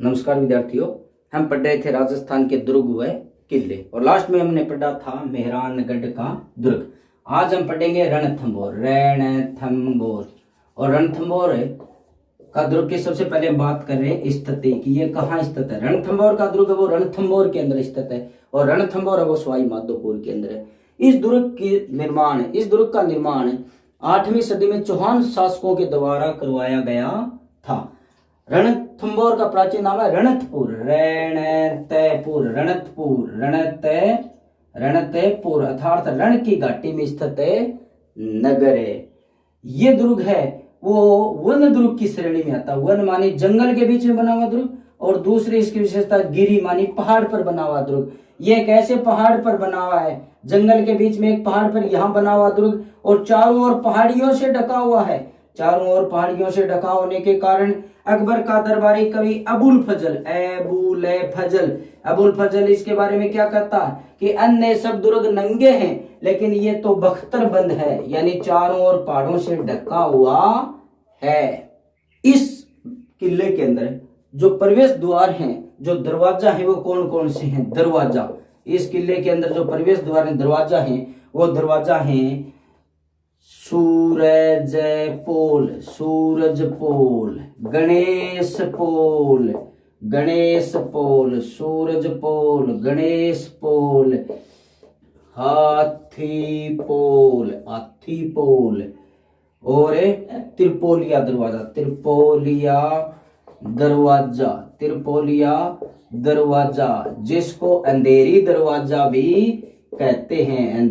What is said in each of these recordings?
नमस्कार विद्यार्थियों, हम पढ़ रहे थे राजस्थान के दुर्ग व किले और लास्ट में हमने पढ़ा था मेहरानगढ़ का दुर्ग। आज हम पढ़ेंगे रणथंभौर। और रणथंभौर का दुर्ग की सबसे पहले हम बात कर रहे हैं स्थिति की, ये कहाँ स्थित है। रणथंभौर का दुर्ग है वो रणथंभौर के अंदर स्थित है और रणथंभौर है वो सवाई माधोपुर के अंदर है। इस दुर्ग का निर्माण 8वीं सदी में चौहान शासकों के द्वारा करवाया गया था। रणथंभौर का प्राचीन नाम है रणतपुर अर्थात रण की घाटी में स्थित नगर है। ये दुर्ग है वो वन दुर्ग की श्रेणी में आता है। वन मानी जंगल के बीच में बना हुआ दुर्ग और दूसरी इसकी विशेषता गिरी मानी पहाड़ पर बना हुआ दुर्ग। ये एक ऐसे पहाड़ पर बना हुआ है, जंगल के बीच में एक पहाड़ पर यहाँ बना हुआ दुर्ग और चारों ओर पहाड़ियों से ढका हुआ है। चारों ओर पहाड़ियों से ढका होने के कारण अकबर का दरबारी कवि अबुल फजल इसके बारे में क्या कहता है कि अन्य सब दुर्ग नंगे हैं लेकिन ये तो बख्तर बंद है, यानी चारों ओर पहाड़ों से ढका हुआ है। इस किले के अंदर जो प्रवेश द्वार हैं, जो दरवाजा है वो कौन कौन से हैं। दरवाजा, इस किले के अंदर जो प्रवेश द्वार है दरवाजा है वो दरवाजा है सूरज पोल, गणेश पोल, हाथी पोल और त्रिपोलिया दरवाजा जिसको अंधेरी दरवाजा भी कहते हैं,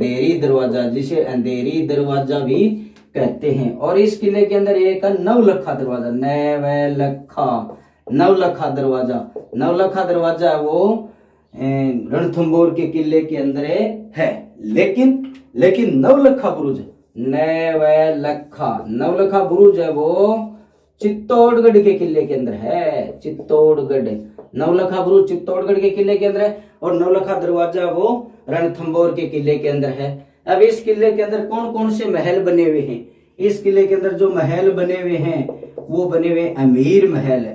जिसे अंधेरी दरवाजा भी कहते हैं। और इस किले के अंदर एक नवलखा दरवाजा वो रणथंभौर के किले के अंदर है। लेकिन नवलखा बुरुज है वो चित्तौड़गढ़ के किले के अंदर है। नवलखा बुरुज चित्तौड़गढ़ के किले के अंदर है और नवलखा दरवाजा वो रणथंभौर के किले के अंदर है। अब इस किले के अंदर कौन कौन से महल बने हुए हैं। इस किले के अंदर जो महल बने हुए हैं वो बने हुए अमीर महल,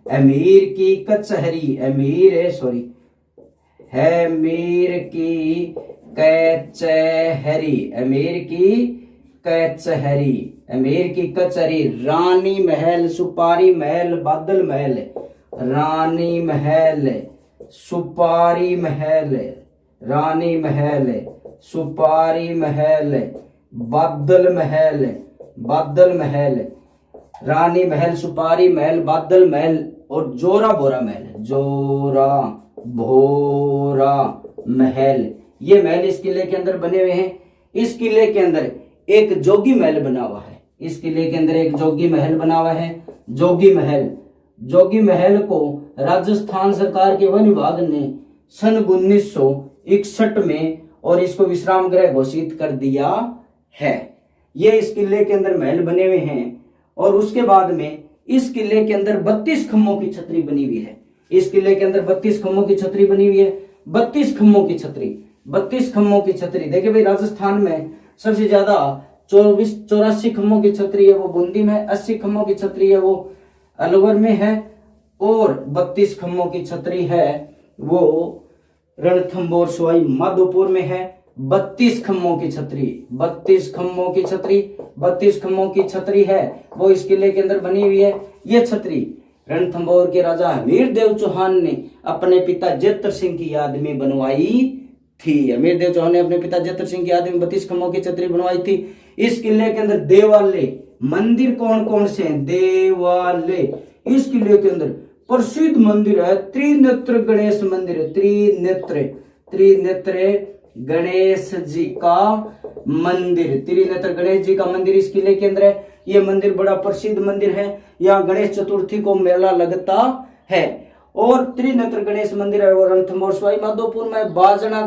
अमीर की कचहरी, अमीर की कचहरी, रानी महल, सुपारी महल, बादल महल, रानी महल, सुपारी महल, रानी महल, सुपारी महल, बादल महल और जोरा भोरा महल। ये महल इस किले के अंदर बने हुए हैं। इस किले के अंदर एक जोगी महल बना हुआ है। जोगी महल को राजस्थान सरकार के वन विभाग ने सन 1961 में और इसको विश्राम गृह घोषित कर दिया है। ये इस किले के अंदर महल बने हुए हैं और उसके बाद में इस किले के अंदर 32 खम्भों की छतरी बनी हुई है। इस किले के अंदर 32 खम्भों की छतरी बनी हुई है। 32 खम्भों की छतरी देखिए भाई, राजस्थान में सबसे ज्यादा 84 खम्भों की छतरी है वो बूंदी में, 80 खम्भों की छतरी है वो अलवर में है और 32 खम्भों की छतरी है वो रणथंभौर सवाई माधोपुर में है। 32 खम्भों की छतरी है वो इस किले के अंदर बनी हुई है। ये छतरी रणथंभौर के राजा हमीरदेव चौहान ने अपने पिता जेतर सिंह की याद में बनवाई थी। हमीरदेव चौहान ने अपने पिता जेतर सिंह की याद में 32 खम्भों की छतरी बनवाई थी। इस किले के अंदर देवालय मंदिर कौन कौन से हैं। इस किले के अंदर प्रसिद्ध मंदिर है त्रिनेत्र गणेश मंदिर है। त्रिनेत्र गणेश जी का मंदिर इस किले के अंदर है। ये मंदिर बड़ा प्रसिद्ध मंदिर है। यहाँ गणेश चतुर्थी को मेला लगता है और त्रिनेत्र गणेश मंदिर है वो रणथंभौर सवाई माधोपुर में। बाजना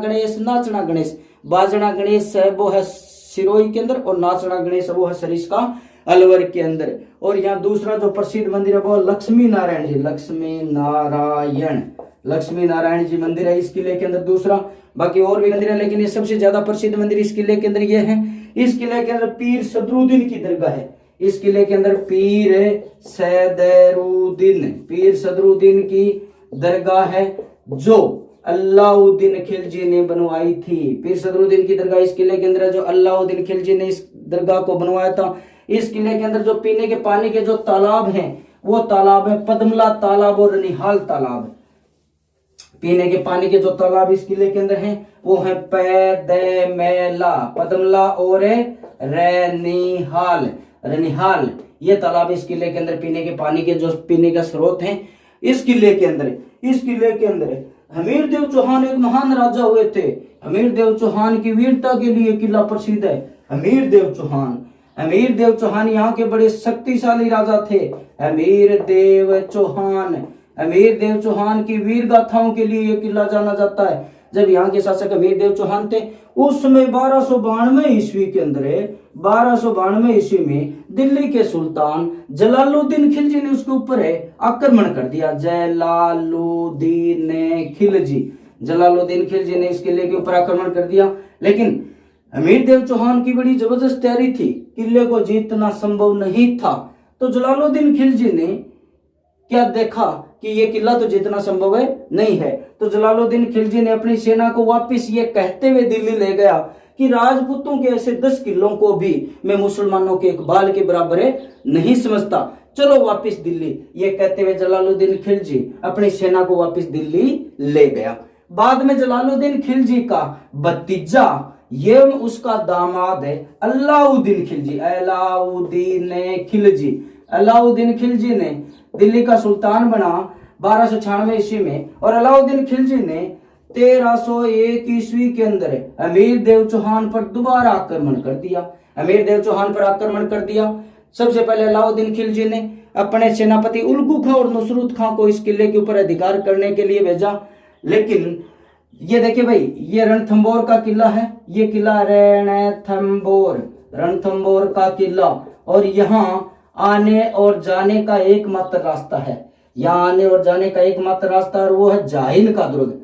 गणेश है वो है सिरोही के अंदर और नाचना गणेश वो है सरिस्का अलवर के अंदर। और यहाँ दूसरा जो प्रसिद्ध मंदिर है वो लक्ष्मी नारायण जी मंदिर है इस किले के अंदर दूसरा। बाकी और भी मंदिर है लेकिन ये सबसे ज्यादा प्रसिद्ध मंदिर इस किले के अंदर ये है। इस किले के अंदर पीर सदरुद्दीन की दरगाह है। इस किले के अंदर पीर सदरुद्दीन की दरगाह है जो अलाउद्दीन खिलजी ने बनवाई थी। पीर सदरुद्दीन की दरगाह इस किले के अंदर है जो अलाउद्दीन खिलजी ने इस दरगाह को बनवाया था। इस किले के अंदर जो पीने के पानी के जो तालाब हैं वो तालाब है पद्मला तालाब और रनिहाल तालाब। पीने के पानी के जो तालाब इस किले के अंदर हैं वो है पैदमेला, पद्मला और रनिहाल। ये तालाब इस किले के अंदर पीने के पानी के जो पीने का स्रोत हैं इस किले के अंदर हमीर देव चौहान एक महान राजा हुए थे। हमीर देव चौहान की वीरता के लिए किला प्रसिद्ध है। हमीर देव चौहान यहाँ के बड़े शक्तिशाली राजा थे। हमीर देव चौहान की वीर गाथाओं के लिए यह किला जाना जाता है। जब यहाँ के शासक हमीर देव चौहान थे उस समय 1292 ईस्वी में दिल्ली के सुल्तान जलालुद्दीन खिलजी ने उसके ऊपर आक्रमण कर दिया। जलालुद्दीन खिलजी ने इस किले के ऊपर आक्रमण कर दिया, लेकिन हमीर देव चौहान की बड़ी जबरदस्त तैयारी थी, किले को जीतना संभव नहीं था। तो जलालुद्दीन खिलजी ने क्या देखा कि ये किला तो जीतना संभव नहीं है, तो जलालुद्दीन खिलजी ने अपनी सेना को वापस ये कहते हुए दिल्ली ले गया कि राजपूतों के ऐसे 10 किलों को भी मैं मुसलमानों के एक बाल के बराबर नहीं समझता, चलो वापस दिल्ली। ये कहते हुए जलालुद्दीन खिलजी अपनी सेना को वापस दिल्ली ले गया। बाद में जलालुद्दीन खिलजी का भतीजा ये उसका दामाद है अलाउद्दीन खिलजी ने दिल्ली का सुल्तान बना 1296 ईस्वी में, और अलाउद्दीन खिलजी ने 1301 ईस्वी के अंदर अमीर देव चौहान पर दोबारा आक्रमण कर दिया। सबसे पहले अलाउद्दीन खिलजी ने अपने सेनापति उल्गू खां और नुसरत खां को इस किले के ऊपर अधिकार करने के लिए भेजा, लेकिन ये देखिए भाई, ये रणथंबोर का किला है, ये किला रणथंबोर का किला, और यहाँ आने और जाने का एकमात्र रास्ता है, और वो है जाइन का दुर्ग।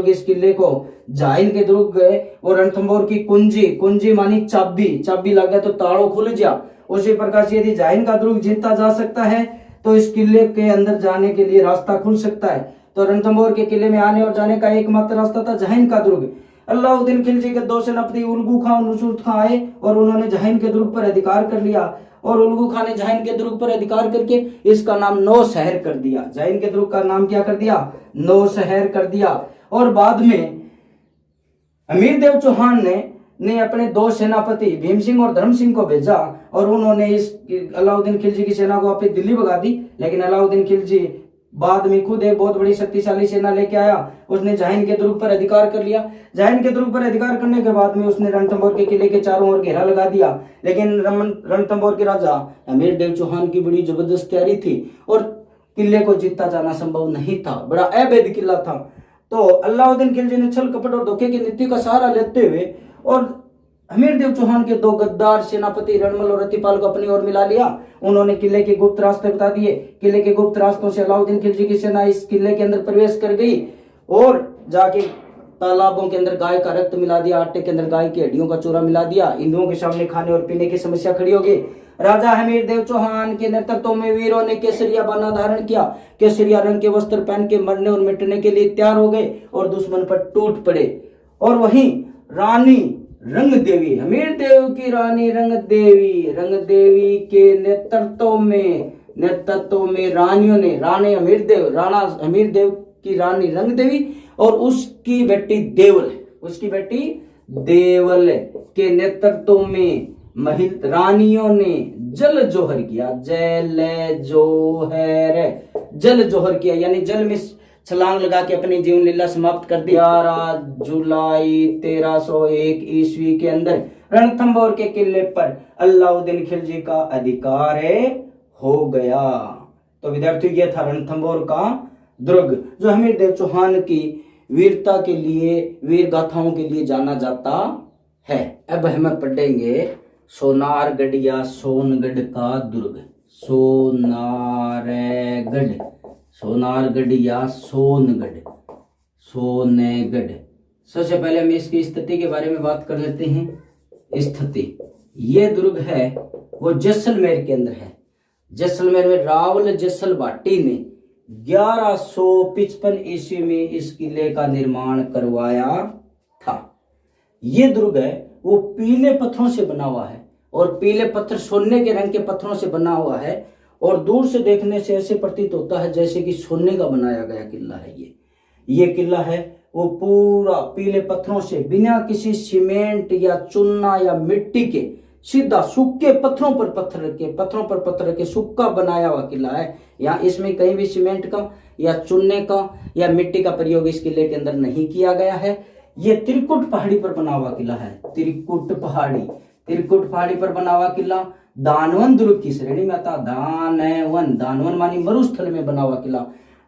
इस किले को जाइन के दुर्ग और रणथंबोर की कुंजी मानी चाबी लग गया तो ताड़ो खुल गया। उसी प्रकार से यदि जाइन का दुर्ग जीता जा सकता है तो इस किले के अंदर जाने के लिए रास्ता खुल सकता है। तो रणथंबोर के किले में आने और जाने का एकमात्र रास्ता था जाइन का दुर्ग। अलाउद्दीन खिलजी के 2 सेनापति उल्गू खां और नुसरत खां आए और उन्होंने जाइन के दुर्ग पर अधिकार कर लिया, और उल्गू खां ने जाइन के दुर्ग पर अधिकार करके इसका नाम नौशहर कर दिया। जाइन के दुर्ग का नाम क्या कर दिया? नौशहर कर दिया। और बाद में अमीर देव चौहान ने अपने 2 सेनापति भीम सिंह और धर्म सिंह को भेजा, और उन्होंने इस अलाउद्दीन खिलजी की सेना को वापस दिल्ली भगा दी। लेकिन अलाउद्दीन खिलजी बाद में खुद एक बहुत बड़ी शक्तिशाली सेना लेके आया, उसने जाइन के दुर्ग पर अधिकार कर लिया। जाइन के दुर्ग पर अधिकार करने के बाद में उसने रणथंबोर के किले के चारों ओर घेरा लगा दिया। लेकिन रणथंबोर के राजा अमीर देव चौहान की बड़ी जबरदस्त तैयारी थी और किले को जीता जाना संभव नहीं था, बड़ा अवैध किला था। तो अलाउद्दीन खिलजी ने छल कपट और धोखे की नीति का सहारा लेते हुए और अमीर देव चौहान के 2 गद्दार सेनापति रणमल और रतिपाल को अपनी ओर मिला लिया। उन्होंने किले के गुप्त रास्ते बता दिए। किले के गुप्त रास्तों से अलाउद्दीन खिलजी की सेना इस किले के अंदर प्रवेश कर गई और जाके तालाबों के अंदर गाय का रक्त मिला दिया, आटे के अंदर गाय की हड्डियों का चूरा मिला दिया। हिंदुओं के सामने खाने और पीने की समस्या खड़ी हो गई। राजा हमीर देव चौहान के नेतृत्व में वीरों ने केसरिया बाना धारण किया, केसरिया रंग के वस्त्र पहन के मरने और मिटने के लिए तैयार हो गए और दुश्मन पर टूट पड़े। और वहीं रानी रंग देवी, हमीर देव की रानी रंग देवी के नेतृत्व में रानियों ने राणा हमीर देव की रानी रंग देवी और उसकी बेटी देवल के नेतृत्व में रानियों ने जल जोहर किया, यानी जल में छलांग लगा के अपनी जीवन लीला समाप्त कर दी। 11 जुलाई 1301 ईस्वी के अंदर रणथंबोर के किले पर अलाउद्दीन खिलजी का अधिकार हो गया। तो विद्यार्थियों, ये था रणथंबोर का दुर्ग जो हमीर देव चौहान की वीरता के लिए, वीर गाथाओं के लिए जाना जाता है। अब हम पढ़ेंगे सोनारगढ़ या सोनगढ़ का दुर्ग। सोनारगढ़ या सोनगढ़। सबसे पहले हम इसकी स्थिति के बारे में बात कर लेते हैं। स्थिति। ये दुर्ग है वो जैसलमेर के अंदर है। जैसलमेर में रावल जैसल भाटी ने 1155 ईस्वी में इस किले का निर्माण करवाया था। ये दुर्ग है वो पीले पत्थरों से बना हुआ है और पीले पत्थर सोने के रंग के पत्थरों से बना हुआ है और दूर से देखने से ऐसे प्रतीत होता है जैसे कि सोने का बनाया गया किला है। ये किला है वो पूरा पीले पत्थरों से, बिना किसी सीमेंट या चूना या मिट्टी के, सीधा सूखे पत्थरों पर पत्थर रखे सूखा बनाया हुआ किला है। यहाँ इसमें कहीं भी सीमेंट का या चूने का या मिट्टी का प्रयोग इस किले के अंदर नहीं किया गया है। ये त्रिकुट पहाड़ी पर बना हुआ किला है। त्रिकुट पहाड़ी पर बना हुआ किला दानवन दुर्ग की श्रेणी में आता। दानवन मानी मरुस्थल में बना हुआ किला,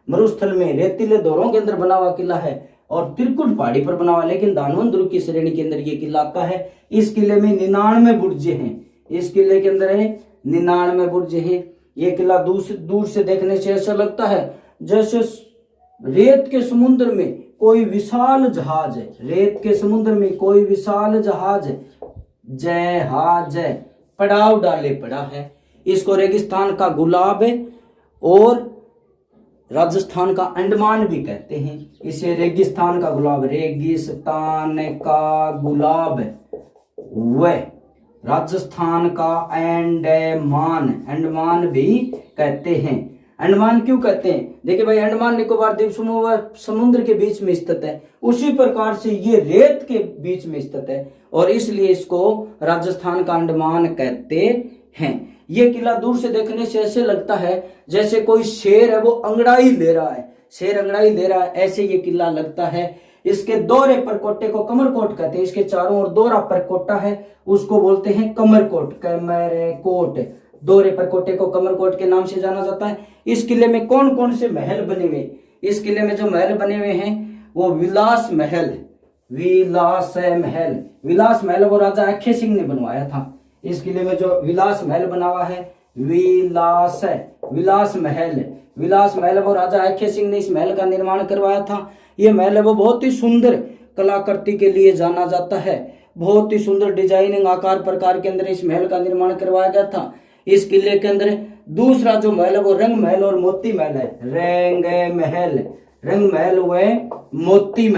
मरुस्थल में रेतीले दौरों के अंदर बना हुआ किला है और त्रिकुट पहाड़ी पर बना हुआ, लेकिन दानवन दुर्ग की श्रेणी के अंदर ये किला आता है। इस किले में 99 बुर्जे हैं। इस किले के अंदर है 99 बुर्जे हैं। ये किला दूर से देखने से ऐसा लगता है जैसे रेत के समुद्र में कोई विशाल जहाज है। रेत के समुद्र में कोई विशाल जहाज है, पड़ाव डाले पड़ा है। इसको रेगिस्तान का गुलाब है और राजस्थान का अंडमान भी कहते हैं। इसे रेगिस्तान का गुलाब, रेगिस्तान का गुलाब व राजस्थान का अंडमान भी कहते हैं। अंडमान क्यों कहते हैं? देखिए भाई, अंडमान निकोबार द्वीप समूह समुद्र के बीच में स्थित है, उसी प्रकार से ये रेत के बीच में स्थित है और इसलिए इसको राजस्थान का अंडमान कहते हैं। ये किला दूर से देखने से ऐसे लगता है जैसे कोई शेर है वो अंगड़ाई ले रहा है, ऐसे ये किला लगता है। इसके दोहरे परकोटे को कमरकोट कहते हैं। इसके चारों ओर दोहरा परकोटा है, उसको बोलते हैं कमरकोट। दोहरे परकोटे को कमरकोट के नाम से जाना जाता है। इस किले में कौन कौन से महल बने हुए? इस किले में जो महल बने हुए हैं वो विलास महल वो राजा अक्षय सिंह ने बनवाया था। इस किले में जो विलास महल बना हुआ है विलास महल वो राजा अक्षय सिंह ने इस महल का निर्माण करवाया था। ये महल है वो बहुत ही सुंदर कलाकृति के लिए जाना जाता है। बहुत ही सुंदर डिजाइनिंग आकार प्रकार के अंदर इस महल का निर्माण करवाया गया था। इस किले के अंदर दूसरा जो महल है वो रंग महल और मोती महल है। रंग महल व मोती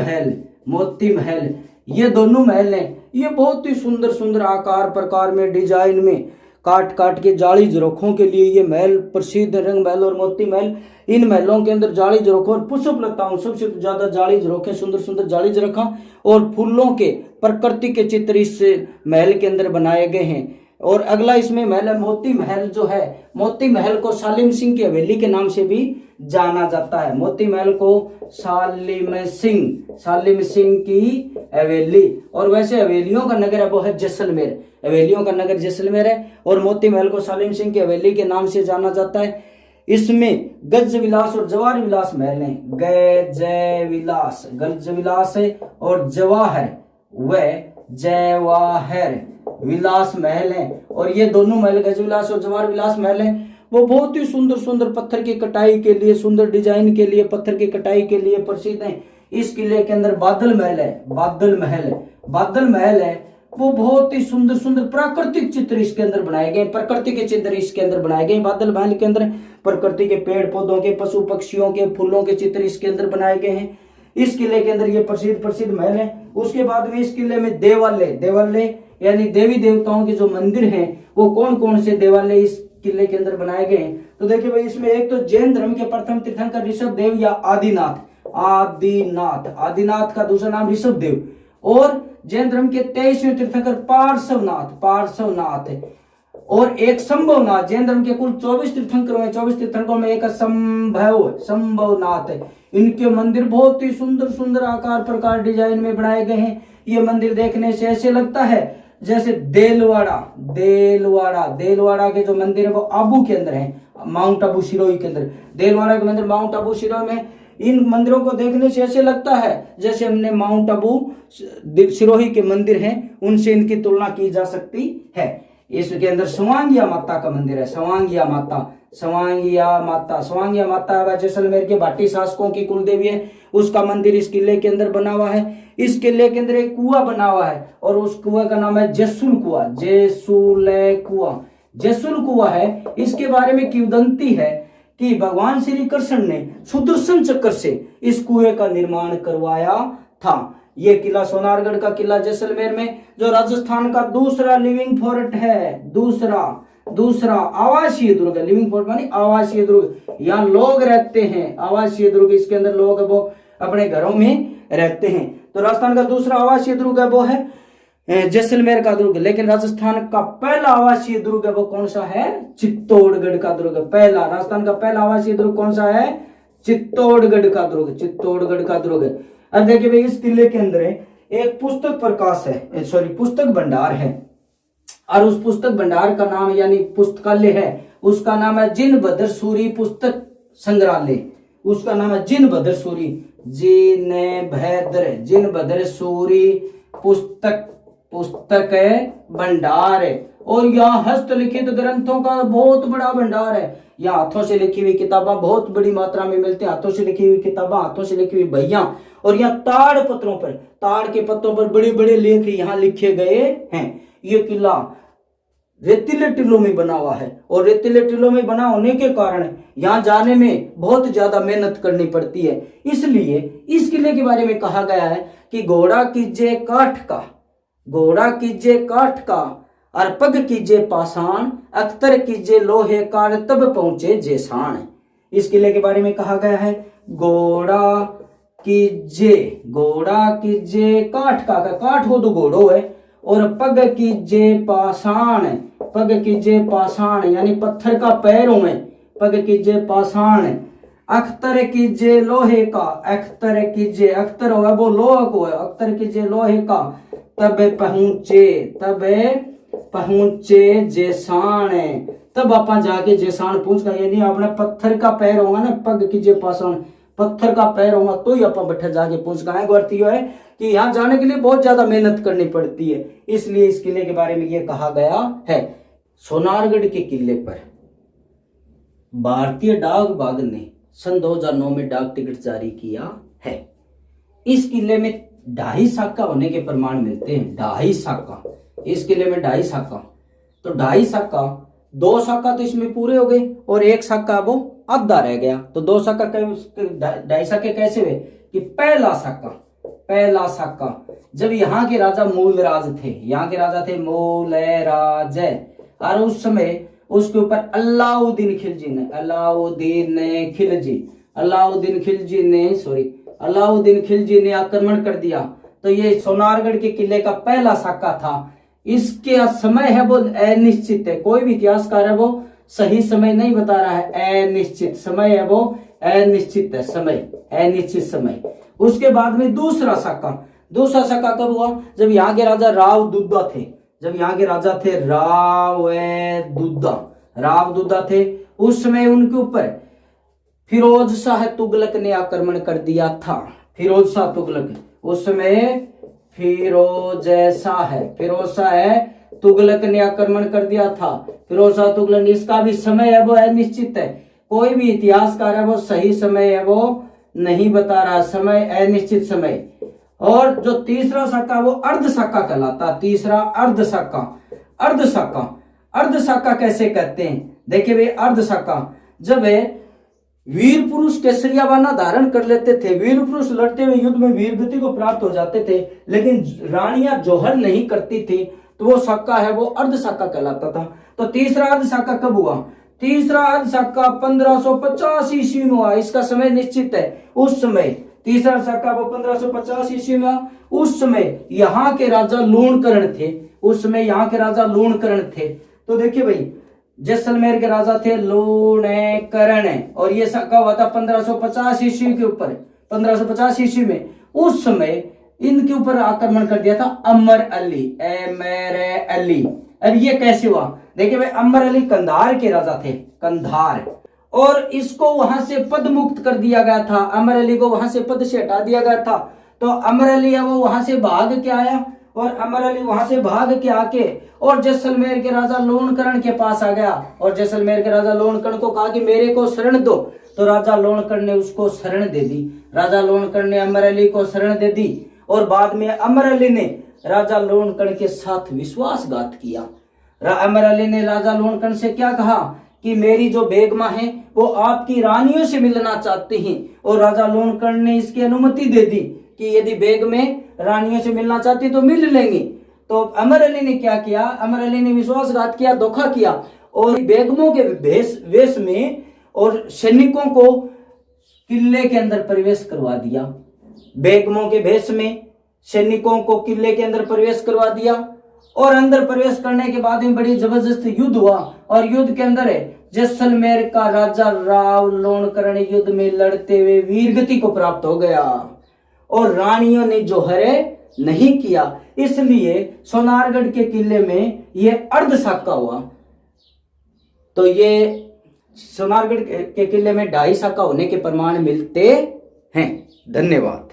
महल ये दोनों महल हैं। ये बहुत ही सुंदर आकार प्रकार में, डिजाइन में, काट के जाली झरोखों के लिए ये महल प्रसिद्ध है, रंग महल और मोती महल। इन महलों के अंदर जाली झरोखों और पुष्प लताओं, सबसे ज्यादा जाली झरोखे, सुंदर जाली झरोखा और फूलों के प्रकृति के चित्र इस महल के अंदर बनाए गए हैं। और अगला इसमें महल है मोती महल। जो है मोती महल को सालिम सिंह की हवेली के नाम से भी जाना जाता है। मोती महल को सालिम सिंह की हवेली, और वैसे हवेलियों का नगर है वो है जैसलमेर। हवेलियों का नगर जैसलमेर है और मोती महल को सालिम सिंह की हवेली के नाम से जाना जाता है। इसमें गज विलास और जवाहर विलास महल है। गज विलास है और जवाहर विलास महल है। और ये दोनों महल, गज विलास और जवाहर विलास महल है, वो बहुत ही सुंदर पत्थर की कटाई के लिए, सुंदर डिजाइन के लिए, पत्थर की कटाई के लिए प्रसिद्ध है। इस किले के अंदर बादल महल है वो बहुत ही सुंदर प्राकृतिक चित्र इसके अंदर बनाए गए, प्रकृति के चित्र इसके अंदर बनाए गए। बादल महल के अंदर प्रकृति के पेड़ पौधों के, पशु पक्षियों के, फूलों के चित्र इसके अंदर बनाए गए हैं। इस किले के अंदर ये प्रसिद्ध महल है। उसके बाद में इस किले में देवालय यानी देवी देवताओं के जो मंदिर हैं वो कौन कौन से देवालय इस किले के अंदर बनाए गए हैं? तो देखिए भाई, इसमें एक तो जैन धर्म के प्रथम तीर्थंकर ऋषभ देव या आदिनाथ का दूसरा नाम ऋषभ देव, और जैन धर्म के 23वें तीर्थंकर पार्श्वनाथ और एक संभवनाथ। जैन धर्म के कुल 24 तीर्थंकर हैं। 24 तीर्थंकरों में एक संभवनाथ है। इनके मंदिर बहुत ही सुंदर आकार प्रकार डिजाइन में बनाए गए हैं। ये मंदिर देखने से ऐसे लगता है जैसे देलवाड़ा के जो मंदिर है वो आबू के अंदर है, माउंट आबू सिरोही के अंदर। देलवाड़ा के मंदिर माउंट आबू सिरोही में, इन मंदिरों को देखने से ऐसे लगता है जैसे हमने माउंट आबू सिरोही के मंदिर हैं उनसे इनकी तुलना की जा सकती है। इसके अंदर सवांगिया माता का मंदिर है। सवांगिया माता जैसलमेर के भाटी शासकों की कुल देवी है उसका मंदिर इस किले के अंदर बना हुआ है। इस किले के अंदर एक कुआं बना हुआ है और उस कुआं का नाम है जसुल कुआं। जसुल कुआं है। इसके बारे में किंवदंती है कि भगवान श्री कृष्ण ने सुदर्शन चक्र से इस कुएं का निर्माण करवाया था। ये किला सोनारगढ़ का किला जैसलमेर में, जो राजस्थान का दूसरा लिविंग फोर्ट है, दूसरा आवासीय दुर्ग है। लिविंग फोर्ट मानी आवासीय दुर्ग, यहाँ लोग रहते हैं। आवासीय दुर्ग, इसके अंदर लोग वो अपने घरों में रहते हैं। तो राजस्थान का दूसरा आवासीय दुर्ग है वो है जैसलमेर का दुर्ग। लेकिन राजस्थान का पहला आवासीय दुर्ग है वो कौन सा है? चित्तौड़गढ़ का दुर्ग। पहला राजस्थान का पहला आवासीय दुर्ग कौन सा है? चित्तौड़गढ़ का दुर्ग। चित्तौड़गढ़ का दुर्ग। अब देखिए भाई, इस किले के अंदर एक पुस्तक भंडार है और उस पुस्तक भंडार का नाम यानी पुस्तकालय है, उसका नाम है जिनभद्र सूरी पुस्तक संग्रहालय। उसका नाम है जिनभद्र सूरी पुस्तक भंडार है। और यहाँ हस्तलिखित ग्रंथों का बहुत बड़ा भंडार है। यहाँ हाथों से लिखी हुई किताबें बहुत बड़ी मात्रा में मिलती हैं। हाथों से लिखी हुई किताबें, हाथों से लिखी हुई बहियां, और यहाँ ताड़ के पत्तों पर बड़े बड़े लेख यहाँ लिखे गए हैं। ये किला रेतीले टीलों में बना हुआ है और रेतीले टीलों में बना होने के कारण यहाँ जाने में बहुत ज्यादा मेहनत करनी पड़ती है। इसलिए इस किले के बारे में कहा गया है कि घोड़ा कीजिए काठ का और पग कीजिए पाषाण, अख्तर कीजिए लोहे का तब पहुंचे जेसाण। इस किले के बारे में कहा गया है घोड़ा कीजिए काठ हो तो घोड़ो है, और पग कीजिए पाषाण यानी पत्थर का पैर हो में, पग कीजिए पाषाण। अख्तर कीजिए लोहे का, अख्तर होगा वो लोहा को है, अख्तर कीजिए लोहे का तब पहुंचे जेसाण। तब आप जाके जेसाण पहुंच गए। यानी आपने पत्थर का पैर होगा ना, पग कीजिए पाषाण, पत्थर का पैर होगा तो ही आप बैठे जाके पहुंच गए। अर्थ यह है कि यहाँ जाने के लिए बहुत ज्यादा मेहनत करनी पड़ती है। इसलिए इस किले के बारे में यह कहा गया है। सोनारगढ़ के किले पर भारतीय डाक विभाग ने सन 2009 में डाक टिकट जारी किया है। इस किले में 2.5 शाखा होने के प्रमाण मिलते हैं। 2.5 शाखा, इस किले में 2.5 शाखा। तो 2.5 शाखा, 2 शाखा तो इसमें पूरे हो गए और 1 शाखा वो आधा रह गया। तो 2 शाखा 2.5 शाखा कैसे हुए कि पहला शाखा जब यहाँ के राजा मूलराज थे, मूलराज, और उस समय उसके ऊपर अलाउद्दीन खिलजी ने आक्रमण कर दिया। तो ये सोनारगढ़ के किले का पहला शाखा था। इसके समय है वो अनिश्चित है, कोई भी इतिहासकार है वो सही समय नहीं बता रहा है, अनिश्चित समय है वो, अनिश्चित समय। उसके बाद में दूसरा शाखा कब हुआ? जब यहाँ के राजा राव दुद्दा थे, उस समय उनके ऊपर फिरोज शाह तुगलक ने आक्रमण कर दिया था। फिरोज शाह तुगलक ने आक्रमण कर दिया था। फिरोज शाह तुगलक, इसका भी समय है वो अनिश्चित है, कोई भी इतिहासकार है वो सही समय है वो नहीं बता रहा, समय अनिश्चित समय। और जो तीसरा शाखा वो अर्ध शाखा कहलाता। तीसरा अर्ध शाखा कैसे कहते हैं? देखिए भाई, अर्ध शाखा जब वीर पुरुष केसरिया बाना धारण कर लेते थे, वीर पुरुष लड़ते हुए युद्ध में वीर गति को प्राप्त हो जाते थे, लेकिन रानियां जोहर नहीं करती थी, तो वो शाखा है वो अर्ध शाखा कहलाता था। तो तीसरा अर्ध शाखा कब हुआ? तीसरा अर्ध शाखा 1550 ईस्वी में हुआ। इसका समय निश्चित है। उस समय तीसरा शाखा वो 1550 ईस्वी में। उस समय यहाँ के राजा लूणकरण थे। तो देखिए भाई, जैसलमेर के राजा थे लूणकरण, और ये शाखा हुआ था 1550 ईस्वी के ऊपर। 1550 ईस्वी में उस समय इनके ऊपर आक्रमण कर दिया था अमर अली। अब ये कैसे हुआ? देखिए भाई, अमर अली कंधार के राजा थे, और इसको वहां से पद मुक्त कर दिया गया था। अमर अली को वहां से पद से हटा दिया गया था। तो अमर अली है वो वहां से भाग के आया और अमर अली वहां से भाग के आके और जैसलमेर के राजा लोणकरण के पास आ गया और जैसलमेर के राजा लोणकरण को कहा कि मेरे को शरण दो। तो राजा लोणकरण ने उसको शरण दे दी। राजा लोणकरण ने अमर अली को शरण दे दी और बाद में अमर अली ने राजा लोणकरण के साथ विश्वासघात किया। अमर अली ने राजा लोणकरण से क्या कहा कि मेरी जो बेगमा है वो आपकी रानियों से मिलना चाहती हैं और राजा लोणकरण ने इसकी अनुमति दे दी कि यदि बेगमें रानियों से मिलना चाहती तो मिल लेंगी। तो अमर अली ने क्या किया, अमर अली ने विश्वासघात किया, धोखा किया और बेगमों के वेश में और सैनिकों को किले के अंदर प्रवेश करवा दिया। बेगमों के वेश में सैनिकों को किले के अंदर प्रवेश करवा दिया और अंदर प्रवेश करने के बाद में बड़ी जबरदस्त युद्ध हुआ और युद्ध के अंदर जैसलमेर का राजा राव लोणकरण युद्ध में लड़ते हुए वीरगति को प्राप्त हो गया और रानियों ने जोहरे नहीं किया, इसलिए सोनारगढ़ के किले में यह अर्धशाखा हुआ। तो ये सोनारगढ़ के किले में 2.5 शाखा होने के प्रमाण मिलते हैं। धन्यवाद।